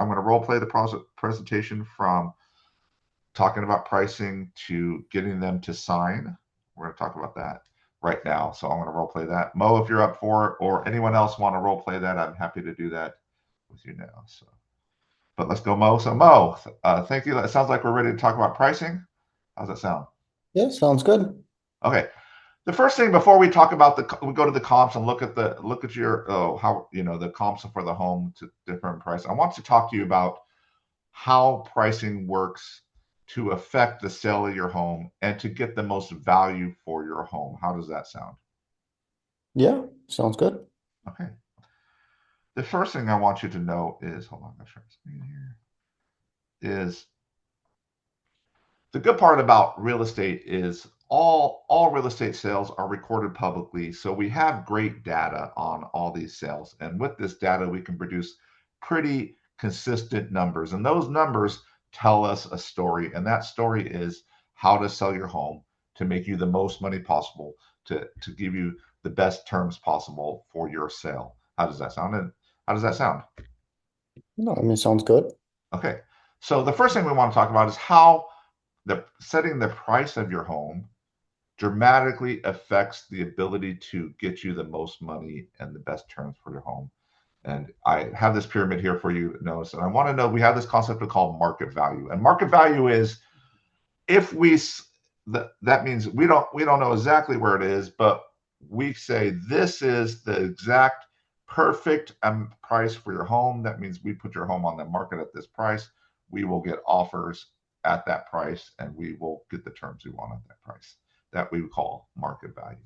I'm going to role play the presentation from talking about pricing to getting them to sign. We're going to talk about that right now. So I'm going to role play that. Mo, if you're up for it, or anyone else want to role play that, I'm happy to do that with you now. So, but let's go, Mo. So Mo, thank you. It sounds like we're ready to talk about pricing. How's that sound? Yeah, sounds good. Okay. The first thing before we talk about we go to the comps and look at your how the comps for the home to different price. I want to talk to you about how pricing works to affect the sale of your home and to get the most value for your home. How does that sound? Yeah, sounds good. Okay. The first thing I want you to know is, hold on, I'm share the screen here, is the good part about real estate is all real estate sales are recorded publicly. So we have great data on all these sales. And with this data, we can produce pretty consistent numbers. And those numbers tell us a story. And that story is how to sell your home to make you the most money possible, to give you the best terms possible for your sale. How does that sound? And how does that sound? No, I mean, sounds good. Okay. So the first thing we want to talk about is how setting the price of your home dramatically affects the ability to get you the most money and the best terms for your home. And I have this pyramid here for you to notice. And I want to know, we have this concept we call market value. And market value is if that means we don't know exactly where it is, but we say this is the exact perfect price for your home. That means we put your home on the market at this price. We will get offers at that price, and we will get the terms we want at that price. That we would call market value.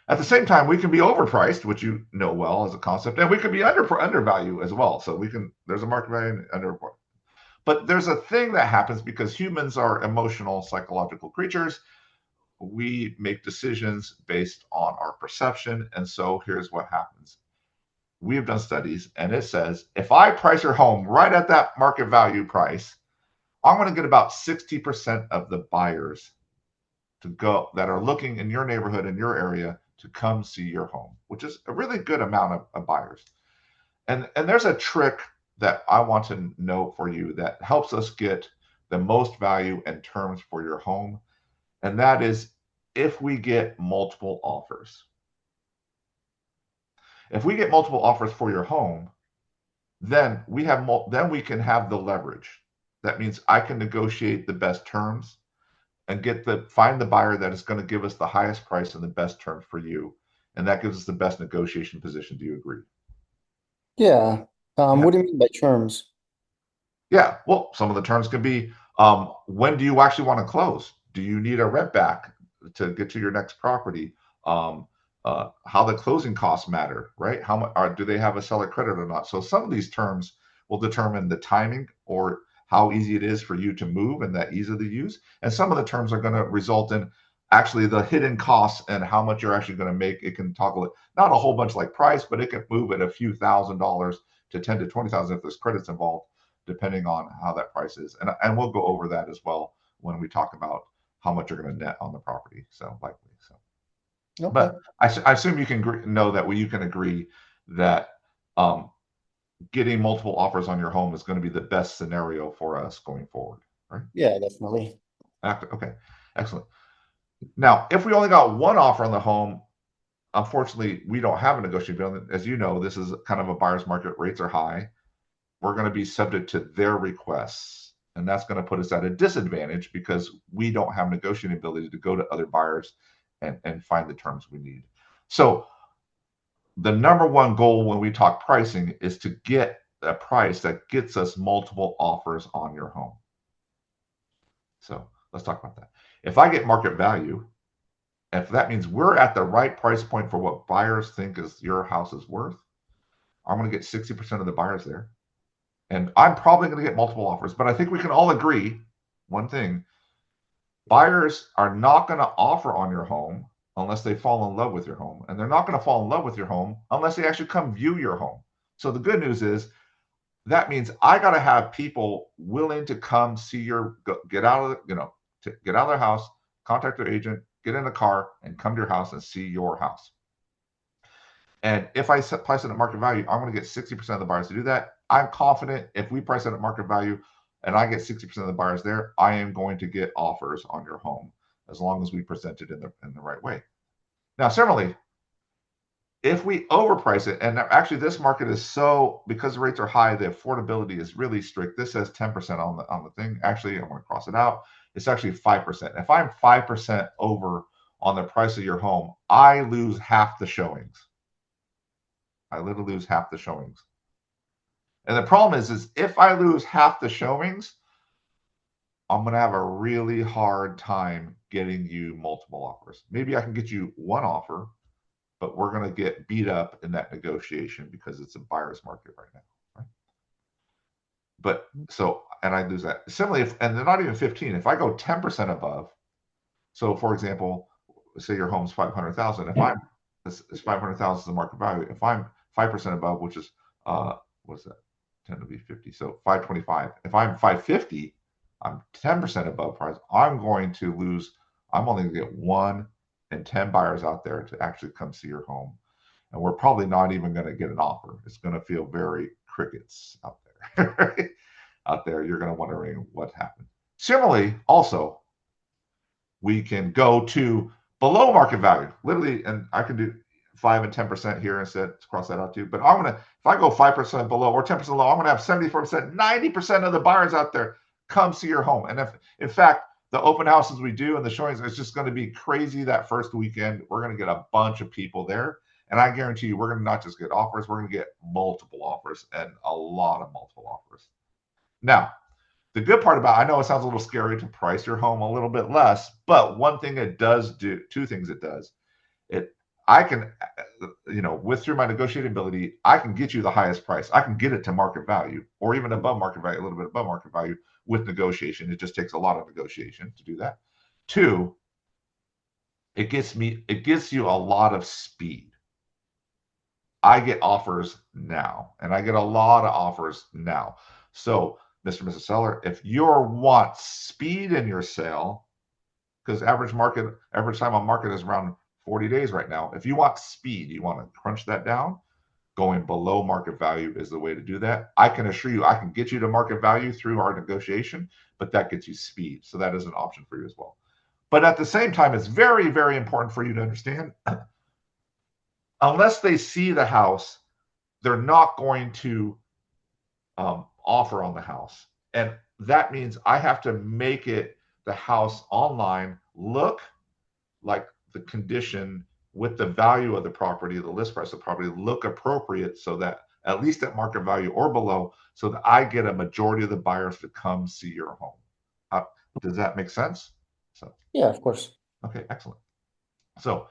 At the same time, we can be overpriced, which you know well as a concept, and we can be undervalue as well. So there's a market value and under. But there's a thing that happens because humans are emotional, psychological creatures. We make decisions based on our perception. And so here's what happens. We have done studies, and it says if I price your home right at that market value price, I'm going to get about 60% of the buyers to go that are looking in your neighborhood, in your area, to come see your home, which is a really good amount of buyers. And there's a trick that I want to note for you that helps us get the most value and terms for your home. And that is if we get multiple offers. If we get multiple offers for your home, then we can have the leverage. That means I can negotiate the best terms and find the buyer that is going to give us the highest price and the best terms for you. And that gives us the best negotiation position. Do you agree? Yeah. Yeah. What do you mean by terms? Yeah. Well, some of the terms can be when do you actually want to close? Do you need a rent back to get to your next property? Um, how the closing costs matter, right? How much do they have a seller credit or not? So some of these terms will determine the timing or how easy it is for you to move and that ease of the use. And some of the terms are going to result in actually the hidden costs and how much you're actually going to make. It can toggle it, not a whole bunch like price, but it can move at a few $1,000s to 10 to 20,000 if there's credits involved, depending on how that price is. And we'll go over that as well when we talk about how much you're going to net on the property. So likely. So, Okay. but I assume you can know that you can agree that um, getting multiple offers on your home is going to be the best scenario for us going forward, right? Yeah, definitely. Okay, excellent. Now, if we only got one offer on the home, unfortunately, we don't have a negotiation. As you know, this is kind of a buyer's market. Rates are high. We're going to be subject to their requests. And that's going to put us at a disadvantage because we don't have negotiating ability to go to other buyers and find the terms we need. So the number one goal when we talk pricing is to get a price that gets us multiple offers on your home. So let's talk about that. If I get market value, if that means we're at the right price point for what buyers think is your house is worth, I'm going to get 60% of the buyers there. And I'm probably going to get multiple offers, but I think we can all agree one thing: buyers are not going to offer on your home unless they fall in love with your home. And they're not going to fall in love with your home unless they actually come view your home. So the good news is that means I got to have people willing to come see get out of get out of their house, contact their agent, get in a car, and come to your house and see your house. And if I price it at market value, I'm going to get 60% of the buyers to do that. I'm confident if we price it at market value and I get 60% of the buyers there, I am going to get offers on your home as long as we present it in the right way. Now, similarly, if we overprice it, and actually this market is so, because the rates are high, the affordability is really strict. This says 10% on the thing. Actually, I'm going to cross it out. It's actually 5%. If I'm 5% over on the price of your home, I lose half the showings. I literally lose half the showings. And the problem is if I lose half the showings, I'm going to have a really hard time getting you multiple offers. Maybe I can get you one offer, but we're going to get beat up in that negotiation because it's a buyer's market right now. Right? But so, and I lose that. Similarly, and they're not even 15. If I go 10% above, so for example, say your home's 500,000. If I'm, it's 500,000 is the market value. If I'm 5% above, which is, what's that? 10 to be 50. So 525. If I'm 550, I'm 10% above price. I'm going to lose, I'm only going to get 1 in 10 buyers out there to actually come see your home. And we're probably not even going to get an offer. It's going to feel very crickets out there. Out there, you're going to wondering what happened. Similarly, also, we can go to below market value, literally, and I can do 5 and 10% here instead, cross that out too. But I'm going to, if I go 5% below or 10% low, I'm going to have 74%, 90% of the buyers out there come see your home. And if, in fact, the open houses we do and the showings, it's just going to be crazy that first weekend. We're going to get a bunch of people there. And I guarantee you, we're going to not just get offers, we're going to get multiple offers and a lot of multiple offers. Now, the good part about, I know it sounds a little scary to price your home a little bit less, but one thing it does do, two things it does. I can, with through my negotiating ability, I can get you the highest price. I can get it to market value or even above market value, a little bit above market value with negotiation. It just takes a lot of negotiation to do that. Two, it gives you a lot of speed. I get offers now, and I get a lot of offers now. So, Mr. and Mrs. Seller, if you want speed in your sale, because average time on market is around 40 days right now. If you want speed, you want to crunch that down, going below market value is the way to do that. I can assure you, I can get you to market value through our negotiation, but that gets you speed. So that is an option for you as well. But at the same time, it's very, very important for you to understand, unless they see the house, they're not going to offer on the house. And that means I have to make the house online look like the condition with the value of the property, the list price of the property, look appropriate so that at least at market value or below, so that I get a majority of the buyers to come see your home. Does that make sense? So Yeah, of course. okay, excellent. So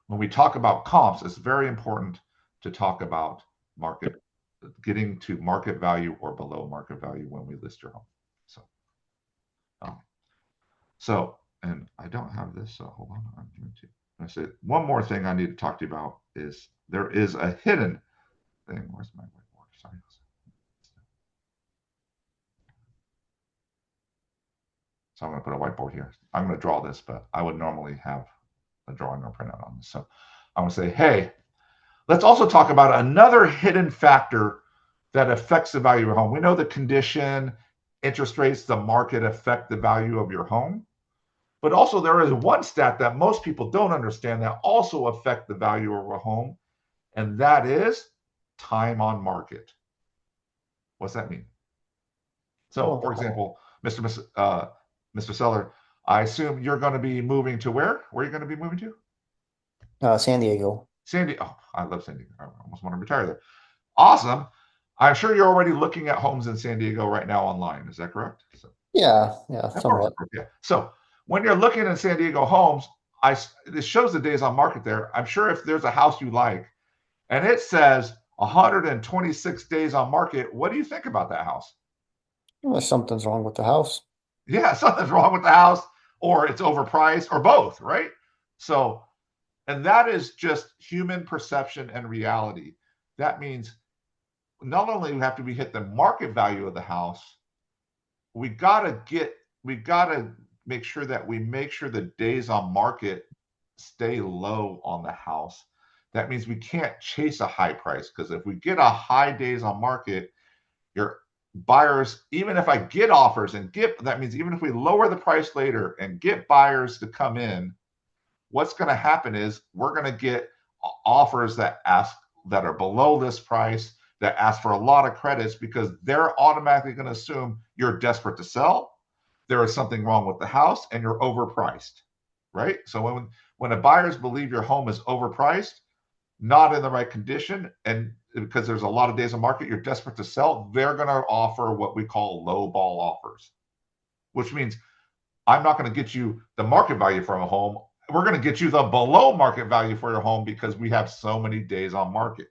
when we talk about comps, it's very important to talk about getting to market value or below market value when we list your home. So, and I don't have this, so hold on. I'm going to say one more thing I need to talk to you about is there is a hidden thing. Where's my whiteboard? Sorry. So I'm going to put a whiteboard here. I'm going to draw this, but I would normally have a drawing or printout on this. So I'm going to say, hey, let's also talk about another hidden factor that affects the value of your home. We know the condition, interest rates, the market affect the value of your home. But also there is one stat that most people don't understand that also affect the value of a home, and that is time on market. What's that mean? So, for example, Mr. Seller, I assume you're going to be moving to where? Where are you going to be moving to? San Diego. San Diego. Oh, I love San Diego. I almost want to retire there. Awesome. I'm sure you're already looking at homes in San Diego right now online. Is that correct? Yeah, somewhat. Yeah. So when you're looking at San Diego homes, this shows the days on market there. I'm sure if there's a house you like and it says 126 days on market, what do you think about that house? Well, something's wrong with the house. Yeah, something's wrong with the house, or it's overpriced, or both, right? So, and that is just human perception and reality. That means not only we have to hit the market value of the house, we gotta make sure that we make sure the days on market stay low on the house. That means we can't chase a high price, because if we get a high days on market, your buyers, even if I get offers and that means even if we lower the price later and get buyers to come in, what's going to happen is we're going to get offers that are below this price, that ask for a lot of credits, because they're automatically going to assume you're desperate to sell, there is something wrong with the house, and you're overpriced, right? So when a buyers believe your home is overpriced, not in the right condition, and because there's a lot of days on market, you're desperate to sell, they're going to offer what we call low ball offers, which means I'm not going to get you the market value for a home. We're going to get you the below market value for your home because we have so many days on market.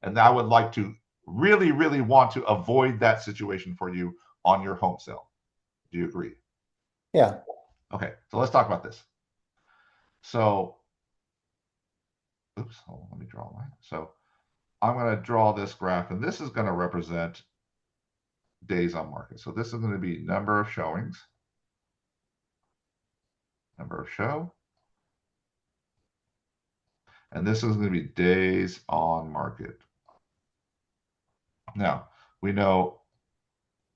And I would like to really, really want to avoid that situation for you on your home sale. Do you agree? Yeah. Okay, so let's talk about this. So, oops, hold on, let me draw a line. So I'm going to draw this graph, and this is going to represent days on market. So this is going to be number of showings, number of show, and this is going to be days on market. Now, we know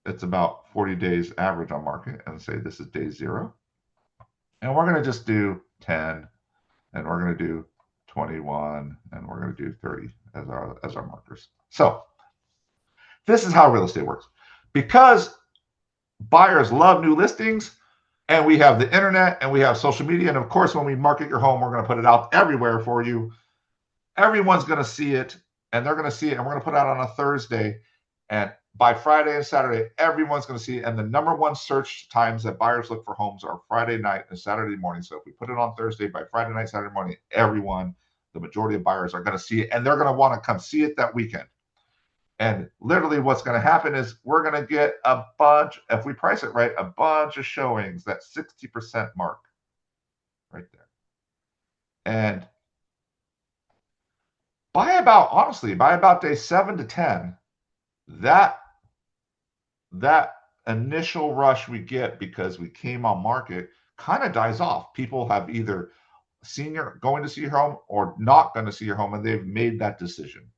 it's about 40 days average on market, and say this is day 0. And we're going to just do 10, and we're going to do 21, and we're going to do 30 as our markers. So this is how real estate works. Because buyers love new listings, and we have the internet, and we have social media, and of course, when we market your home, we're going to put it out everywhere for you. Everyone's going to see it, and they're going to see it, and we're going to put it out on a Thursday, and by Friday and Saturday, everyone's going to see it. And the number one search times that buyers look for homes are Friday night and Saturday morning. So if we put it on Thursday, by Friday night, Saturday morning, the majority of buyers are going to see it, and they're going to want to come see it that weekend. And literally what's going to happen is we're going to get a bunch, if we price it right, a bunch of showings, that 60% mark right there. And by about day 7 to 10, that initial rush we get because we came on market kind of dies off. People have either going to see your home or not going to see your home, and they've made that decision.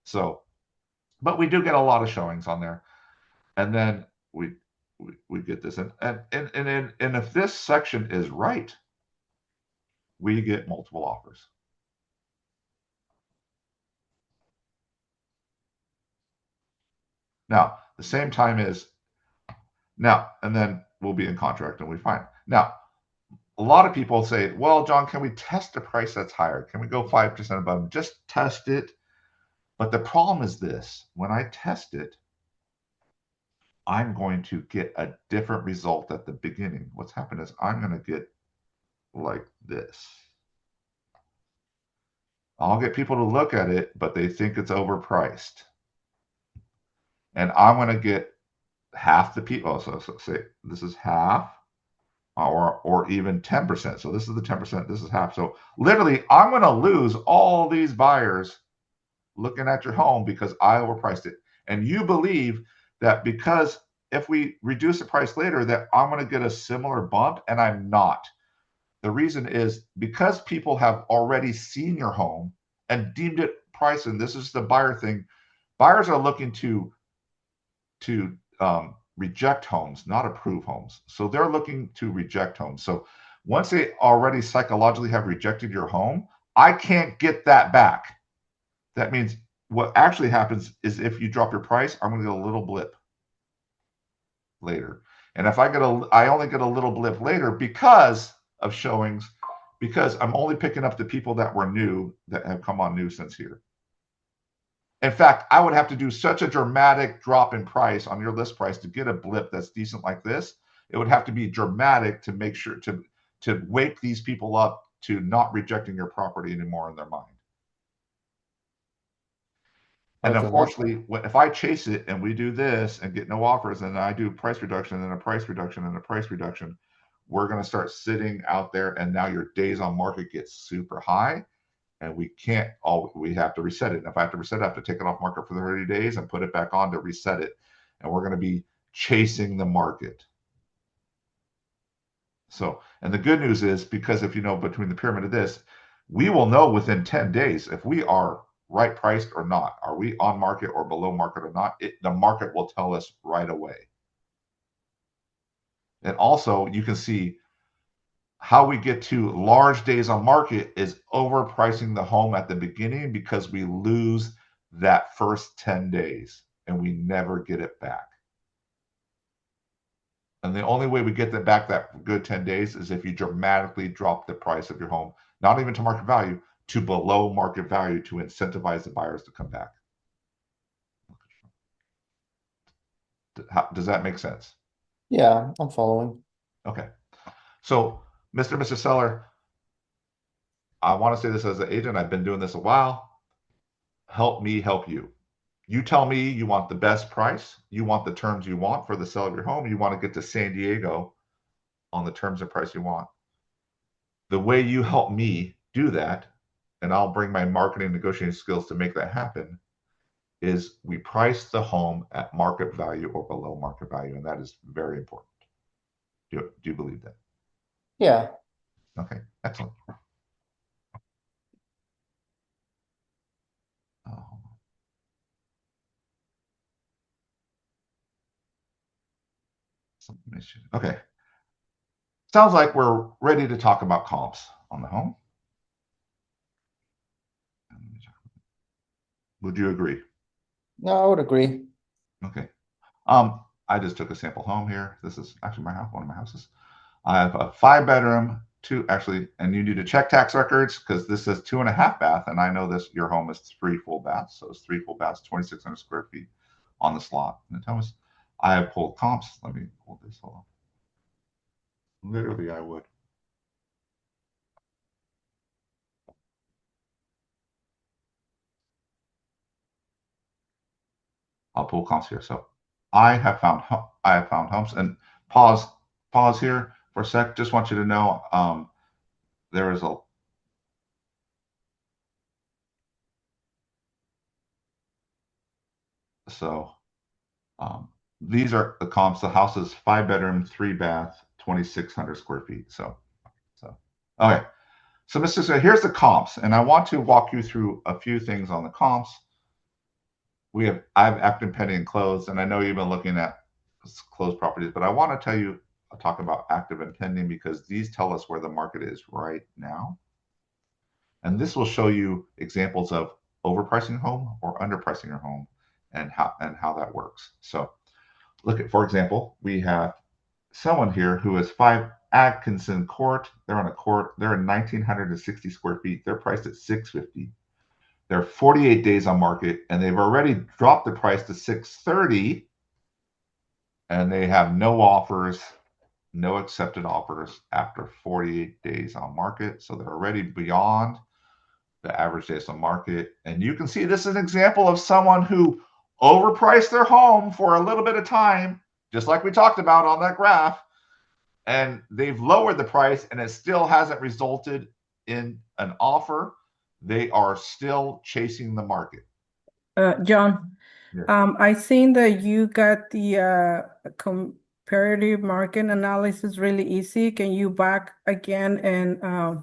So, but we do get a lot of showings on there, and then we get this, and if this section is right, we get multiple offers. Now, the same time is now, and then we'll be in contract and we find. Now, a lot of people say, well, John, can we test a price that's higher? Can we go 5% above? Just test it. But the problem is this: when I test it, I'm going to get a different result at the beginning. What's happened is I'm going to get like this. I'll get people to look at it, but they think it's overpriced. And I'm going to get half the people. So say this is half, or even 10%. So this is the 10%, this is half. So literally, I'm going to lose all these buyers looking at your home because I overpriced it. And you believe that because if we reduce the price later, that I'm going to get a similar bump, and I'm not. The reason is because people have already seen your home and deemed it priced, and this is the buyer thing. Buyers are looking to reject homes, not approve homes. So they're looking to reject homes. So once they already psychologically have rejected your home, I can't get that back. That means what actually happens is if you drop your price, I'm going to get a little blip later. And if I only get a little blip later because of showings, because I'm only picking up the people that were new, that have come on new since here. In fact, I would have to do such a dramatic drop in price on your list price to get a blip that's decent like this. It would have to be dramatic to make sure to wake these people up to not rejecting your property anymore in their mind. And Okay. unfortunately, if I chase it and we do this and get no offers, and I do price reduction and a price reduction and a price reduction, we're going to start sitting out there, and now your days on market gets super high, and we have to reset it. And if I have to reset it, I have to take it off market for 30 days and put it back on to reset it. And we're going to be chasing the market. So, and the good news is, because if you know between the pyramid of this, we will know within 10 days if we are right priced or not? Are we on market or below market or not? The market will tell us right away. And also, you can see how we get to large days on market is overpricing the home at the beginning because we lose that first 10 days and we never get it back. And the only way we get that back, that good 10 days, is if you dramatically drop the price of your home, not even to market value, to below market value to incentivize the buyers to come back. Does that make sense? Yeah, I'm following. Okay. So, Mr. and Mr. Seller, I want to say this as an agent. I've been doing this a while. Help me help you. You tell me you want the best price. You want the terms you want for the sale of your home. You want to get to San Diego on the terms and price you want. The way you help me do that, and I'll bring my marketing negotiating skills to make that happen, is we price the home at market value or below market value. And that is very important. Do you believe that? Yeah. Okay, excellent. Oh, okay. Sounds like we're ready to talk about comps on the home. Would you agree? No, I would agree. Okay. I just took a sample home here. This is actually my house, one of my houses. I have a 5-bedroom, two actually, and you need to check tax records because this says 2.5 bath, and I know this your home is 3 full baths, so it's 3 full baths, 2,600 square feet on the slot. And tell us, I have pulled comps. Let me pull this. Hold on. Literally, I would. I'll pull comps here. So I have found homes, and pause here for a sec. Just want you to know there is a so these are the comps. The house is 5-bedroom, 3-bath, 2,600 square feet. So okay. So Mr. So here's the comps, and I want to walk you through a few things on the comps. I have active pending and closed, and I know you've been looking at closed properties, but I want to tell you, I'll talk about active and pending because these tell us where the market is right now. And this will show you examples of overpricing a home or underpricing your home and how that works. So look at, for example, we have someone here who is 5 Atkinson Court. They're on a court. They're in 1,960 square feet. They're priced at 650. They're 48 days on market, and they've already dropped the price to 630, and they have no offers, no accepted offers after 48 days on market. So they're already beyond the average days on market. And you can see this is an example of someone who overpriced their home for a little bit of time, just like we talked about on that graph, and they've lowered the price and it still hasn't resulted in an offer. They are still chasing the market. John, Yes. I seen that you got the comparative market analysis really easy. Can you back again and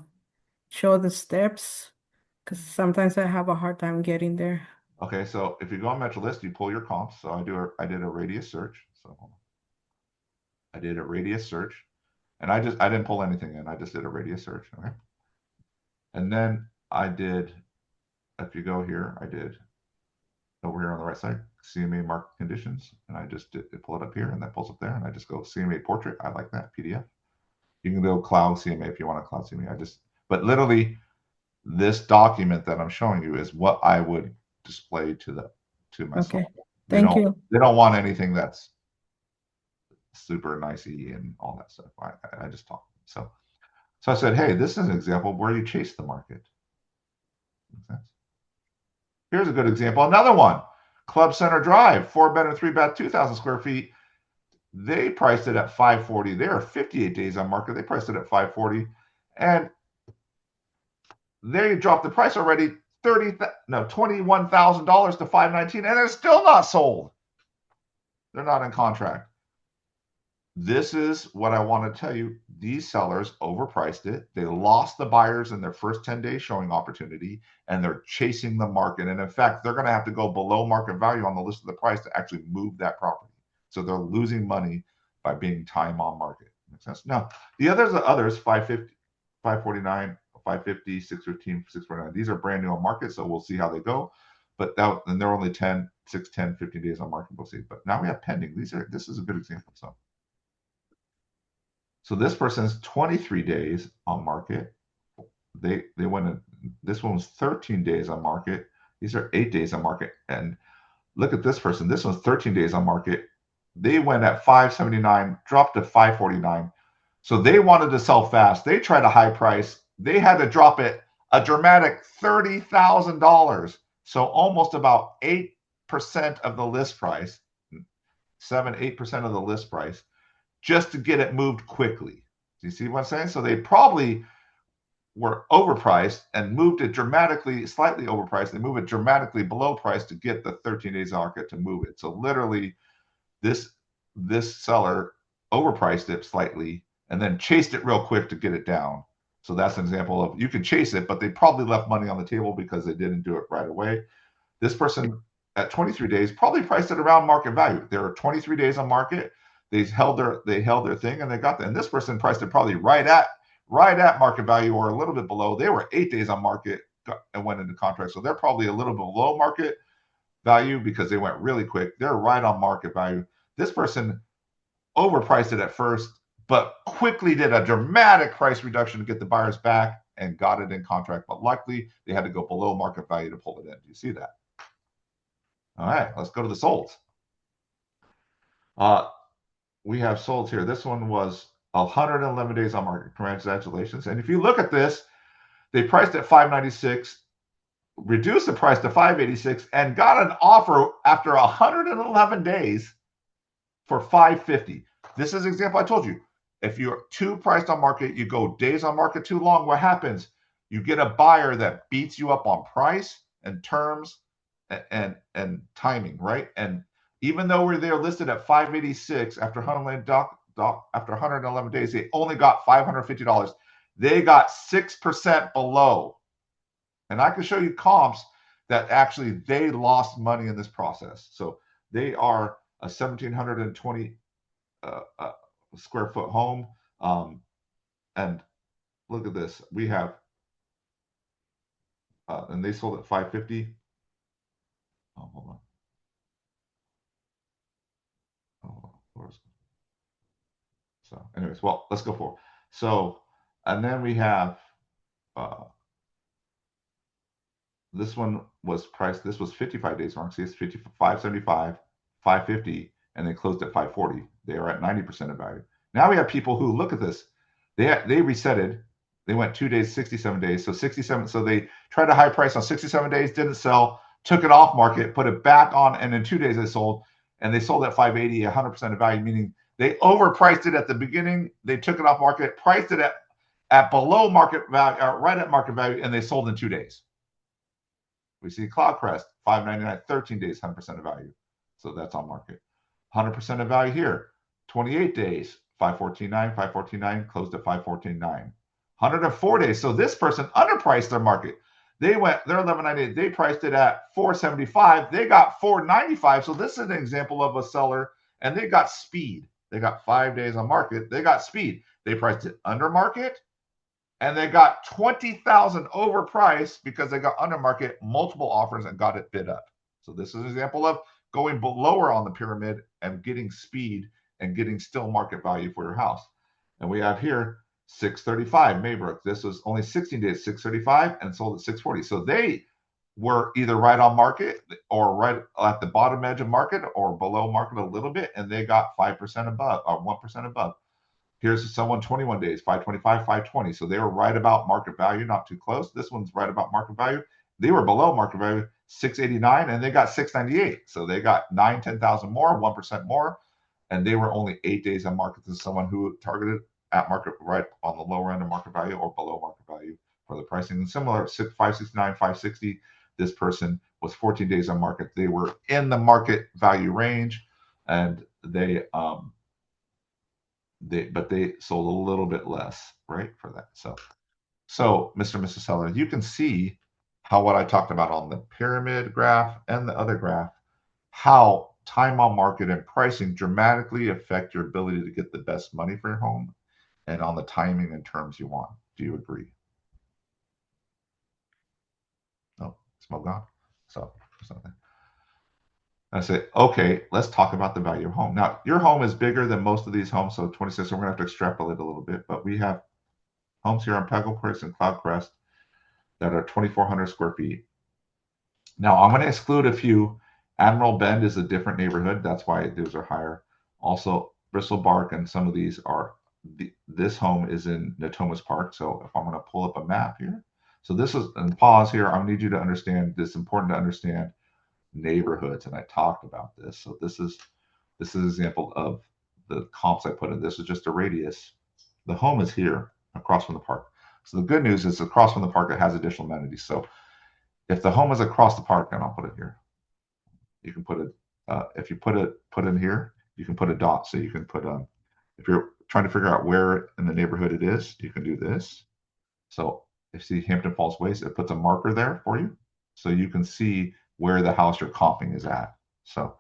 show the steps? Because sometimes I have a hard time getting there. Okay, so if you go on MetroList, you pull your comps. So I did a radius search. So I did a radius search, and I didn't pull anything in. I just did a radius search. Okay, and then I did. If you go here, I did over here on the right side, CMA market conditions, and I just pull it up here, and that pulls up there, and I just go CMA portrait. I like that PDF. You can go cloud CMA if you want a cloud CMA. But literally, this document that I'm showing you is what I would display to myself. Okay, thank you. They don't want anything that's super nicey and all that stuff. I just talk. So I said, hey, this is an example where you chase the market. Makes sense. Here's a good example. Another one, Club Center Drive, 4-bedroom, 3-bath, 2,000 square feet. They priced it at 540. They are 58 days on market. They priced it at 540, and they dropped the price already $21,000 to 519, and it's still not sold. They're not in contract. this is what I want to tell you. These sellers overpriced it. They lost the buyers in their first 10 days showing opportunity, and they're chasing the market. And in fact, they're going to have to go below market value on the list of the price to actually move that property. So they're losing money by being time on market. Makes sense? Now, the others 550, 549, 550, 615, 649. These are brand new on market, so we'll see how they go. But and they're only 10, 6, 10, 15 days on market. We'll see. But now we have pending. This is a good example. So this person's 23 days on market. They went in, this one was 13 days on market. These are 8 days on market. And look at this person. This one's 13 days on market. They went at 579, dropped to 549. So they wanted to sell fast. They tried a high price. They had to drop it a dramatic $30,000. So almost about 8% of the list price, 8% of the list price, just to get it moved quickly. Do you see what I'm saying? So they probably were overpriced and moved it dramatically, slightly overpriced. They move it dramatically below price to get the 13 days market to move it. So literally, this seller overpriced it slightly and then chased it real quick to get it down. So that's an example of, you can chase it, but they probably left money on the table because they didn't do it right away. This person at 23 days probably priced it around market value. There are 23 days on market. They held their thing and they got that. And this person priced it probably right at market value or a little bit below. They were 8 days on market and went into contract. So they're probably a little bit below market value because they went really quick. They're right on market value. This person overpriced it at first, but quickly did a dramatic price reduction to get the buyers back and got it in contract. But luckily, they had to go below market value to pull it in. Do you see that? All right, let's go to the solds. We have solds here. This one was 111 days on market. Congratulations. And if you look at this, they priced at 596, reduced the price to 586, and got an offer after 111 days for 550. This is an example I told you. If you're too priced on market, you go days on market too long, what happens? You get a buyer that beats you up on price and terms and timing, right? And even though they're listed at 586 after 111 days, they only got $550. They got 6% below. And I can show you comps that actually they lost money in this process. So they are a 1,720 square foot home. And look at this. We have, and they sold at 550. Oh, hold on. So anyways, well, let's go forward. So, and then we have, this one was priced, this was 55 days mark. See, it's 575, 550, and they closed at 540. They are at 90% of value. Now we have people who look at this. They resetted. They went 2 days, 67 days. So 67. So they tried a high price on 67 days, didn't sell, took it off market, put it back on, and in 2 days they sold. And they sold at 580, 100% of value, meaning they overpriced it at the beginning. They took it off market, priced it at below market value, right at market value, and they sold in 2 days. We see Cloud Crest, 599, 13 days, 100% of value. So that's on market. 100% of value here, 28 days, 514.9, 514.9, closed at 514.9. 104 days. So this person underpriced their market. They're 1198. They priced it at 475. They got 495. So this is an example of a seller, and they got speed. They got 5 days on market. They got speed. They priced it under market, and they got 20,000 overpriced because they got under market, multiple offers, and got it bid up. So this is an example of going lower on the pyramid and getting speed and getting still market value for your house. And we have here 635 Maybrook. This was only 16 days, 635, and sold at 640. So they were either right on market or right at the bottom edge of market or below market a little bit, and they got 5% above or 1% above. Here's someone 21 days, 525, 520. So they were right about market value, not too close. This one's right about market value. They were below market value, 689, and they got 698. So they got 10,000 more, 1% more, and they were only 8 days on market to someone who targeted at market right on the lower end of market value or below market value for the pricing. And similar, 569, 560, this person was 14 days on market. They were in the market value range, and they but they sold a little bit less, right, for that. So Mr. and Mrs. Seller, you can see how what I talked about on the pyramid graph and the other graph, how time on market and pricing dramatically affect your ability to get the best money for your home and on the timing and terms you want. Do you agree? No, smoke gone. So something. I say, okay, let's talk about the value of home. Now, your home is bigger than most of these homes, so 26, so we're gonna have to extrapolate a little bit, but we have homes here on Peggle Place and Cloud Crest that are 2,400 square feet. Now, I'm gonna exclude a few. Admiral Bend is a different neighborhood. That's why those are higher. Also, Bristol Bark and some of these are, this home is in Natomas Park. So if I'm gonna pull up a map here. So this is, and pause here, I need you to understand, this is important to understand neighborhoods, and I talked about this. So this is an example of the comps I put in. This is just a radius. The home is here across from the park. So the good news is across from the park, it has additional amenities. So if the home is across the park, and I'll put it here, you can put it, if you put in here, you can put a dot. So you can put, if you're trying to figure out where in the neighborhood it is, you can do this. So if you see Hampton Falls Waste, it puts a marker there for you. So you can see where the house you're comping is at. So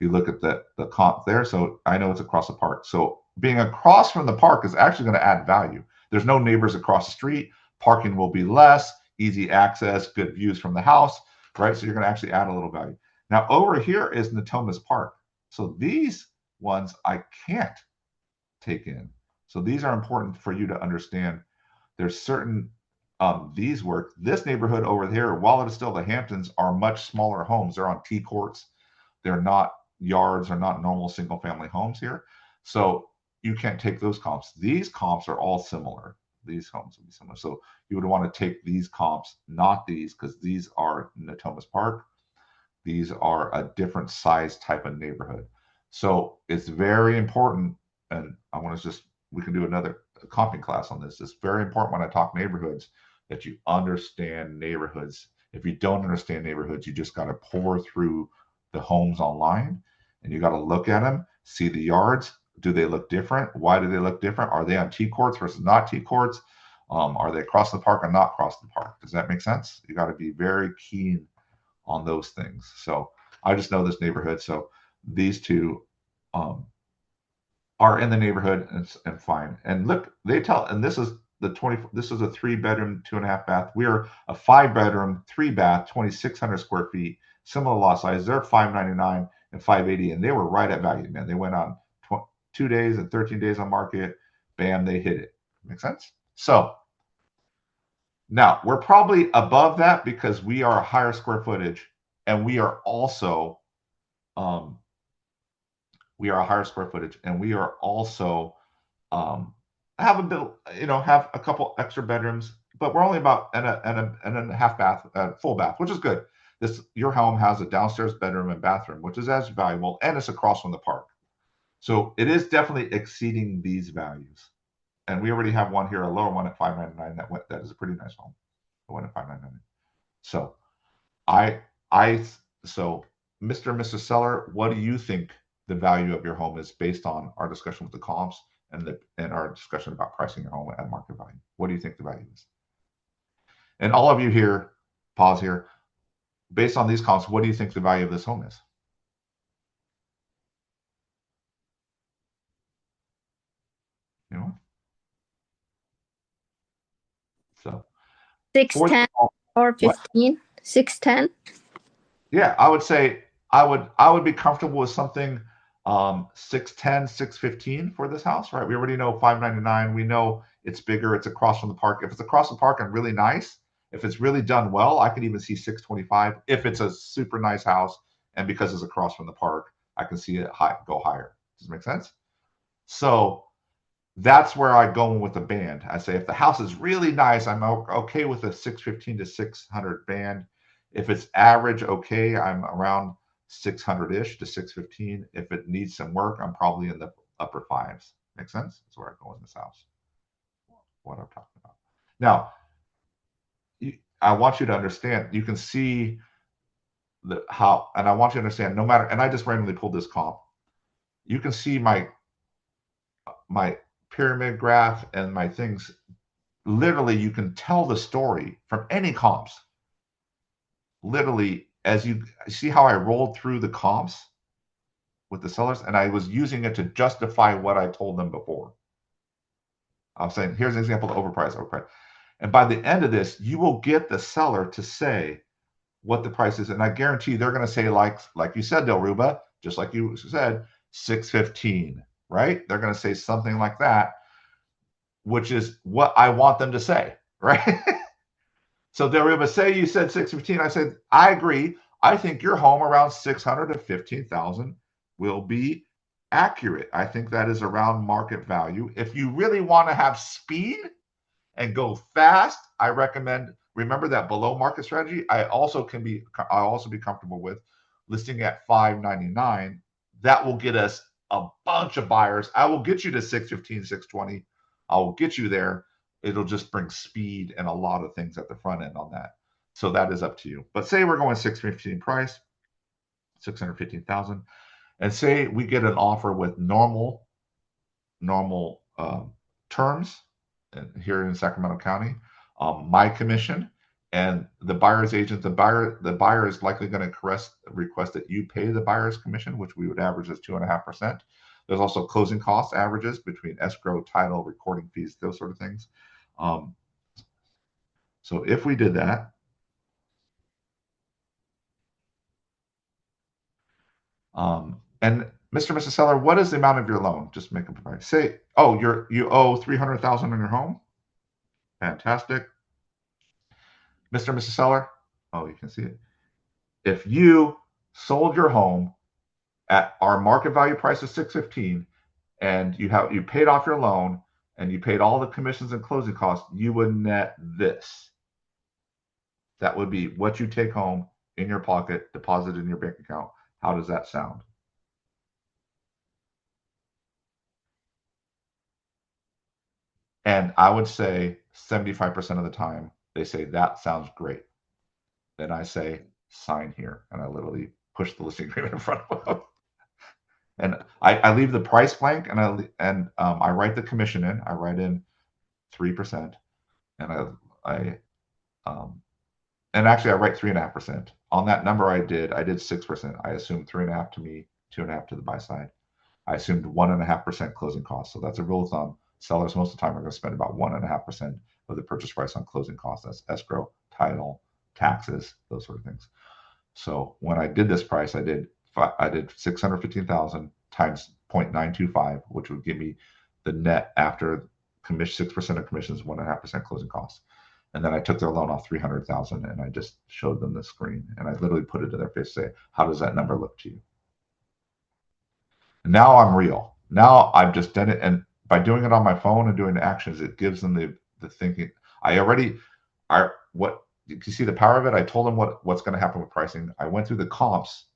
you look at the comp there. So I know it's across the park. So being across from the park is actually going to add value. There's no neighbors across the street. Parking will be less, easy access, good views from the house, right? So you're going to actually add a little value. Now over here is Natomas Park. So these ones I can't take in. So these are important for you to understand. There's certain, these work. This neighborhood over here, while it is still the Hamptons, are much smaller homes. They're on T courts. They're not yards, are not normal single family homes here. So you can't take those comps. These comps are all similar. These homes will be similar. So you would want to take these comps, not these, because these are Natomas Park. These are a different size type of neighborhood. So it's very important, and I want to just, we can do another comping class on this. It's very important when I talk neighborhoods that you understand neighborhoods. If you don't understand neighborhoods, you just got to pour through the homes online and you got to look at them, see the yards. Do they look different? Why do they look different? Are they on T courts versus not T courts? Are they across the park or not across the park? Does that make sense? You got to be very keen on those things. So I just know this neighborhood. So these two are in the neighborhood and fine. And look, they tell, and this is the 20, this is a 3-bedroom, 2.5 bath. We are a 5-bedroom, 3-bath, 2,600 square feet, similar lot size. They're $599 and $580, and they were right at value, man. They went on 2 days and 13 days on market. Bam, they hit it. Make sense? So now we're probably above that because we are a higher square footage, and we are also we are a higher square footage, and we are also have a bit, have a couple extra bedrooms, but we're only about and a half bath, full bath, which is good. Your home has a downstairs bedroom and bathroom, which is as valuable, and it's across from the park. So it is definitely exceeding these values. And we already have one here, a lower one at $599. That is a pretty nice home. The one at $599. So so Mr. and Mrs. Seller, what do you think the value of your home is based on our discussion with the comps and our discussion about pricing your home at market value? What do you think the value is? And all of you here, pause here. Based on these comps, what do you think the value of this home is? You know? So 610 or 15, 610. Yeah, I would say I would be comfortable with something 610, 615 for this house, right? We already know 599. We know it's bigger, it's across from the park. If it's across the park and really nice, if it's really done well, I could even see 625 if it's a super nice house, and because it's across from the park, I can see it go higher. Does it make sense? So that's where I go with the band. I say if the house is really nice, I'm okay with a 615 to 600 band. If it's average, okay, I'm around 600-ish to 615. If it needs some work, I'm probably in the upper fives. Make sense? That's where I go in this house. What I'm talking about. Now, I want you to understand, you can see how, and I want you to understand, no matter, and I just randomly pulled this comp. You can see my pyramid graph and my things, literally you can tell the story from any comps. Literally, as you see how I rolled through the comps with the sellers, and I was using it to justify what I told them before. I was saying, here's an example of overpriced. And by the end of this, you will get the seller to say what the price is. And I guarantee they're going to say, like you said, Del Ruba, just like you said, 615, right? They're going to say something like that, which is what I want them to say, right? So Del Ruba, say you said 615. I said, I agree. I think your home around 600 to 15,000 will be accurate. I think that is around market value. If you really want to have speed and go fast, I recommend, remember that below market strategy. I'll also be comfortable with listing at 599. That will get us a bunch of buyers. I will get you to 615, 620. I will get you there. It'll just bring speed and a lot of things at the front end on that. So that is up to you. But say we're going 615 price, 615,000, and say we get an offer with normal terms here in Sacramento County, my commission and the buyer's agent, the buyer is likely going to request that you pay the buyer's commission, which we would average as 2.5%. There's also closing cost averages between escrow, title, recording fees, those sort of things. So if we did that, and Mr. and Mrs. Seller, what is the amount of your loan? Just make a price. Say, oh, you owe 300,000 on your home. Fantastic. Mr. and Mrs. Seller, oh, you can see it. If you sold your home at our market value price of 615, and you paid off your loan and you paid all the commissions and closing costs, you would net this. That would be what you take home in your pocket, deposit in your bank account. How does that sound? And I would say 75% of the time, they say, that sounds great. Then I say, sign here. And I literally push the listing agreement in front of them. And I leave the price blank, and I write the commission in. I write in 3%, and and actually I write 3.5%. On that number I did 6%. I assumed 3.5 to me, 2.5 to the buy side. I assumed 1.5% closing costs. So that's a rule of thumb. Sellers most of the time are going to spend about 1.5% of the purchase price on closing costs. That's escrow, title, taxes, those sort of things. So when I did this price, I did 615,000 times 0.925, which would give me the net after 6% of commissions, 1.5% closing costs. And then I took their loan off 300,000, and I just showed them the screen, and I literally put it to their face, say, how does that number look to you? And now I'm real. Now I've just done it, and by doing it on my phone and doing the actions, it gives them the thinking. What you see the power of it. I told them what's going to happen with pricing. I went through the comps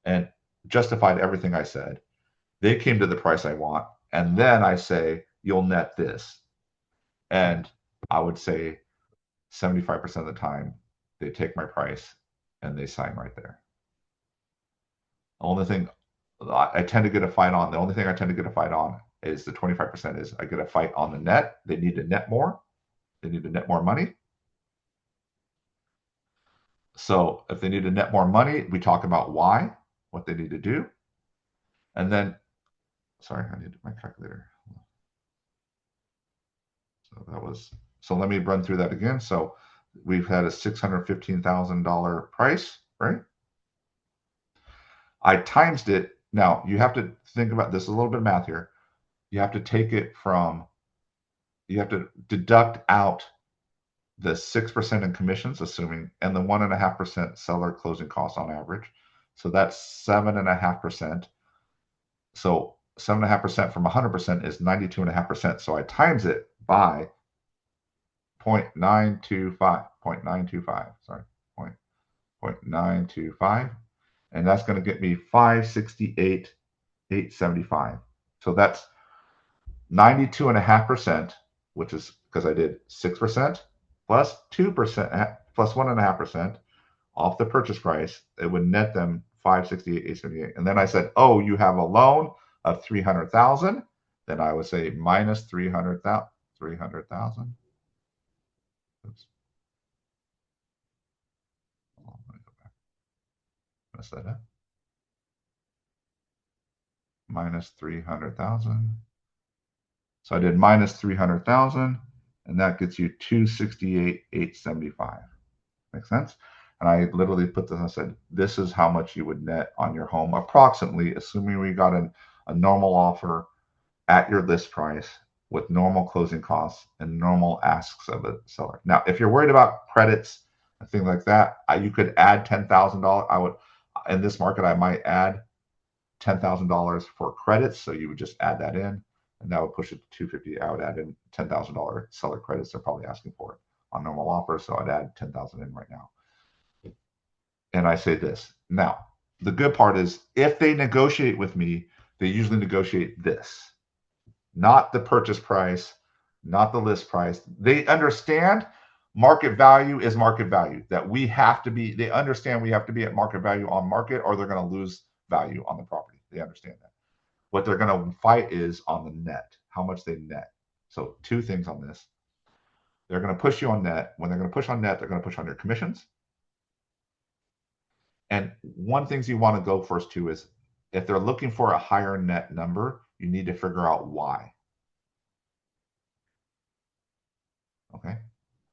and justified everything I said. They came to the price I want, and then I say, you'll net this. And I would say 75% of the time, they take my price and they sign right there. The only thing I tend to get a fight on, is the 25% is I get a fight on the net. They need to net more. They need to net more money. So if they need to net more money, we talk about why, what they need to do. And then, sorry, I need my calculator. So let me run through that again. So we've had a $615,000 price, right? I times it. Now you have to think about this, a little bit of math here. You have to deduct out the 6% in commissions, assuming, and the 1.5% seller closing costs on average. So that's 7.5%. So 7.5% from 100% is 92.5%. So I times it by 0.925, and that's going to get me 568,875. So that's 92.5%, which is because I did 6% plus 2% plus 1.5% off the purchase price. It would net them 568,878. And then I said, oh, you have a loan of 300,000. then I would say minus 300,000. 300,000. Oops. Oh, let me go back. Mess that up. Minus 300,000. So I did minus 300,000, and that gets you 268,875. Makes sense? And I literally put this, I said, this is how much you would net on your home, approximately, assuming we got a normal offer at your list price with normal closing costs and normal asks of a seller. Now, if you're worried about credits and things like that, you could add $10,000. I would, in this market, I might add $10,000 for credits. So you would just add that in, and that would push it to 250. I would add in $10,000 seller credits. They're probably asking for it on normal offer. So I'd add 10,000 in right now. And I say this. Now, the good part is if they negotiate with me, they usually negotiate this, not the purchase price, not the list price. They understand market value is market value, that we have to be, they understand we have to be at market value on market or they're going to lose value on the property. They understand that. What they're going to fight is on the net, how much they net. So two things on this. They're going to push you on net. When they're going to push on net, they're going to push on your commissions. And one thing you want to go first to is if they're looking for a higher net number, you need to figure out why. Okay.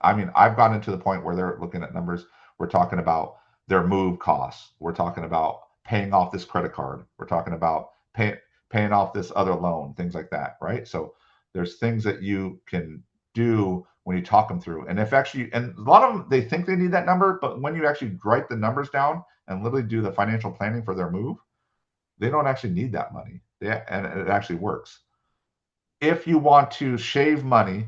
I mean, I've gotten to the point where they're looking at numbers. We're talking about their move costs. We're talking about paying off this credit card. We're talking about paying off this other loan, things like that, right? So there's things that you can do when you talk them through. And if actually, and a lot of them, they think they need that number, but when you actually write the numbers down and literally do the financial planning for their move, they don't actually need that money. And it actually works. If you want to shave money,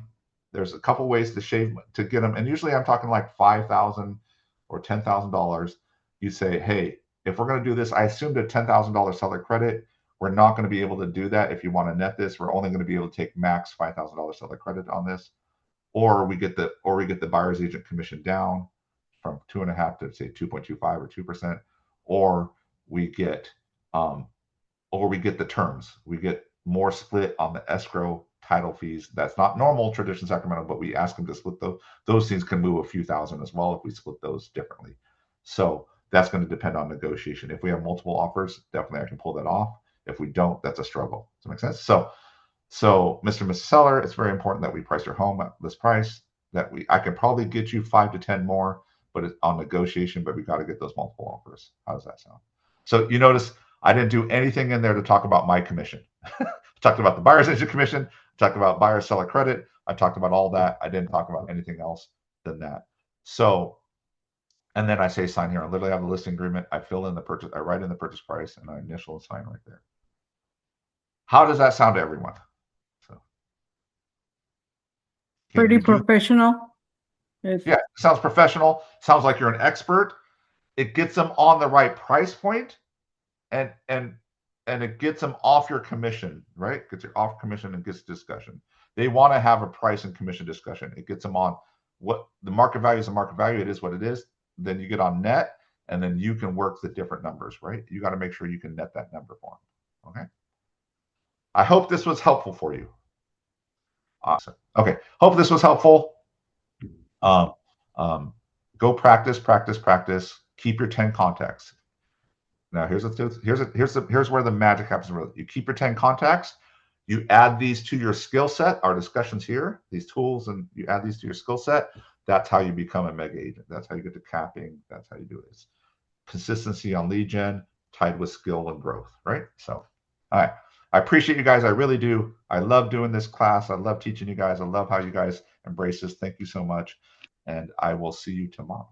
there's a couple ways to shave to get them. And usually I'm talking like $5,000 or $10,000. You say, hey, if we're going to do this, I assumed a $10,000 seller credit. We're not going to be able to do that. If you want to net this, we're only going to be able to take max $5,000 seller credit on this. Or we get the buyer's agent commission down from 2.5 to say 2.25 or 2%, or we get the terms. We get more split on the escrow title fees. That's not normal tradition Sacramento, but we ask them to split those things can move a few thousand as well if we split those differently. So that's going to depend on negotiation. If we have multiple offers, definitely I can pull that off. If we don't, that's a struggle. Does that make sense? So Mr. and Mrs. Seller, it's very important that we price your home at this price. I can probably get you 5 to 10 more, but it's on negotiation, but we got to get those multiple offers. How does that sound? So you notice I didn't do anything in there to talk about my commission. I talked about the buyer's agent commission. I talked about buyer seller credit. I talked about all that. I didn't talk about anything else than that. So, and then I say sign here. I literally have the listing agreement. I fill in the purchase. I write in the purchase price and I initial and sign right there. How does that sound to everyone? So, Pretty professional. Yeah, it sounds professional. Sounds like you're an expert. It gets them on the right price point, and it gets them off your commission, right? Gets you off commission and gets discussion. They want to have a price and commission discussion. It gets them on what the market value is. The market value, it is what it is. Then you get on net, and then you can work the different numbers, right? You got to make sure you can net that number for them. Okay. I hope this was helpful for you. Awesome. Okay. Hope this was helpful. Go practice. Keep your 10 contacts. Now here's where the magic happens. You keep your 10 contacts. You add these to your skill set. Our discussions here, these tools, and you add these to your skill set. That's how you become a mega agent. That's how you get to capping. That's how you do this. Consistency on lead gen tied with skill and growth, right? So, all right. I appreciate you guys. I really do. I love doing this class. I love teaching you guys. I love how you guys embrace this. Thank you so much. And I will see you tomorrow.